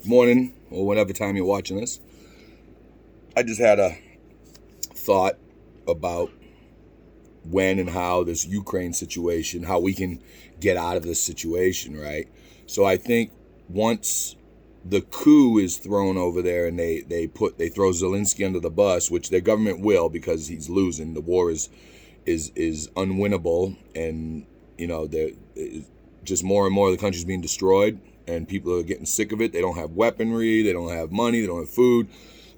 morning, or whatever time you're watching this. I just had a thought about when and how this Ukraine situation, how we can get out of this situation, right? So I think once the coup is thrown over there and they throw Zelensky under the bus, which their government will because he's losing. The war is unwinnable, and they're just more and more of the country's being destroyed, and people are getting sick of it. They don't have weaponry, they don't have money, they don't have food.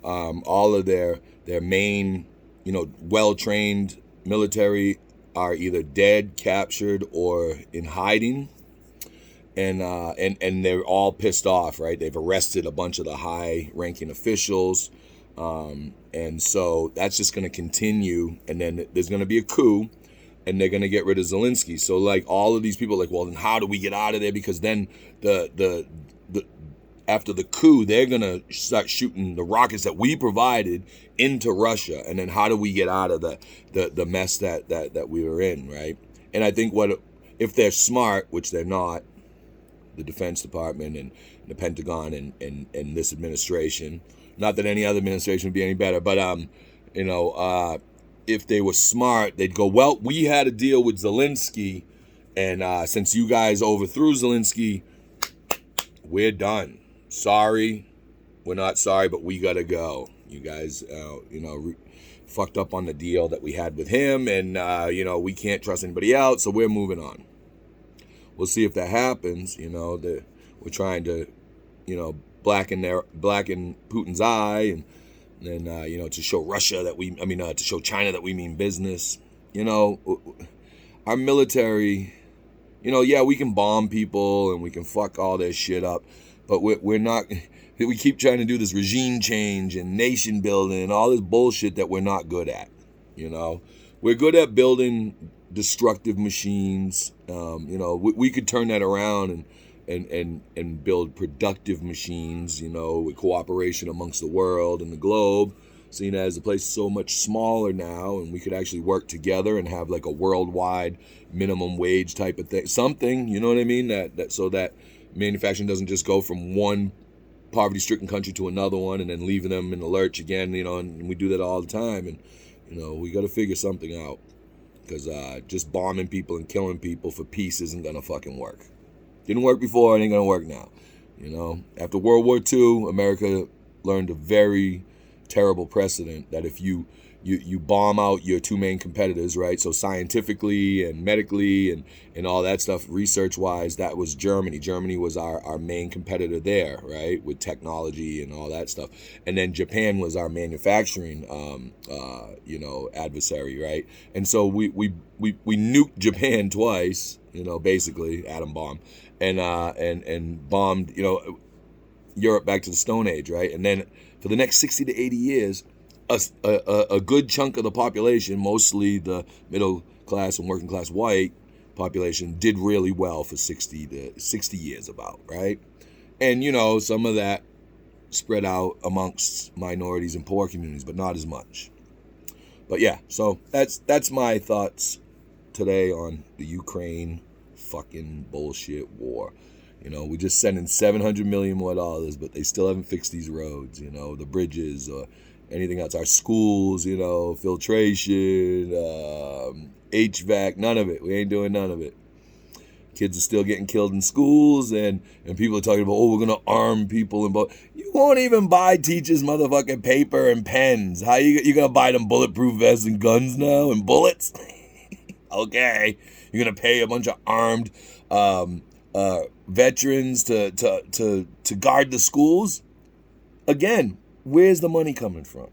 All of their main, well trained military are either dead, captured, or in hiding, and they're all pissed off, right? They've arrested a bunch of the high-ranking officials, and so that's just going to continue. And then there's going to be a coup, and they're going to get rid of Zelensky. So like all of these people, are like, well, then how do we get out of there? Because then the after the coup, they're going to start shooting the rockets that we provided into Russia. And then how do we get out of the mess that we were in, right? And I think if they're smart, which they're not, the Defense Department and the Pentagon and this administration, not that any other administration would be any better, but if they were smart, they'd go, well, we had a deal with Zelensky, and since you guys overthrew Zelensky, we're done. Sorry, we're not sorry, but we gotta go. You guys, fucked up on the deal that we had with him, and we can't trust anybody else, so we're moving on. We'll see if that happens. We're trying to, blacken Putin's eye, and then to show Russia that to show China that we mean business. Our military, yeah, we can bomb people and we can fuck all their shit up, but we're not. We keep trying to do this regime change and nation building and all this bullshit that we're not good at. We're good at building destructive machines. We could turn that around and build productive machines, with cooperation amongst the world and the globe, seeing as the place is so much smaller now, and we could actually work together and have like a worldwide minimum wage type of thing, something, you know what I mean, that so that manufacturing doesn't just go from one poverty-stricken country to another one and then leaving them in the lurch again, and we do that all the time, and we got to figure something out. Because just bombing people and killing people for peace isn't going to fucking work. Didn't work before, it ain't going to work now. After World War II, America learned a very terrible precedent that if you bomb out your two main competitors, right? So scientifically and medically and all that stuff, research-wise, that was Germany. Germany was our main competitor there, right? With technology and all that stuff. And then Japan was our manufacturing, adversary, right? And so we nuked Japan twice, basically, atom bomb, and bombed, Europe back to the Stone Age, right? And then for the next 60 to 80 years, a good chunk of the population, mostly the middle class and working class white population, did really well for 60 years about, right? And, some of that spread out amongst minorities and poor communities, but not as much. But yeah, so that's my thoughts today on the Ukraine fucking bullshit war. We just sent in $700 million more, but they still haven't fixed these roads, the bridges or anything else. Our schools, filtration, HVAC, none of it. We ain't doing none of it. Kids are still getting killed in schools, and people are talking about, we're going to arm people. You won't even buy teachers motherfucking paper and pens. How you going to buy them bulletproof vests and guns now and bullets? Okay. You're going to pay a bunch of armed veterans to guard the schools? Again, where's the money coming from?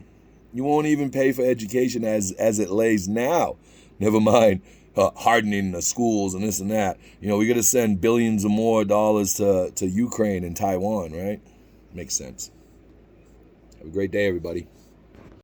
You won't even pay for education as it lays now. Never mind hardening the schools and this and that. We got to send billions or more dollars to Ukraine and Taiwan, right? Makes sense. Have a great day, everybody.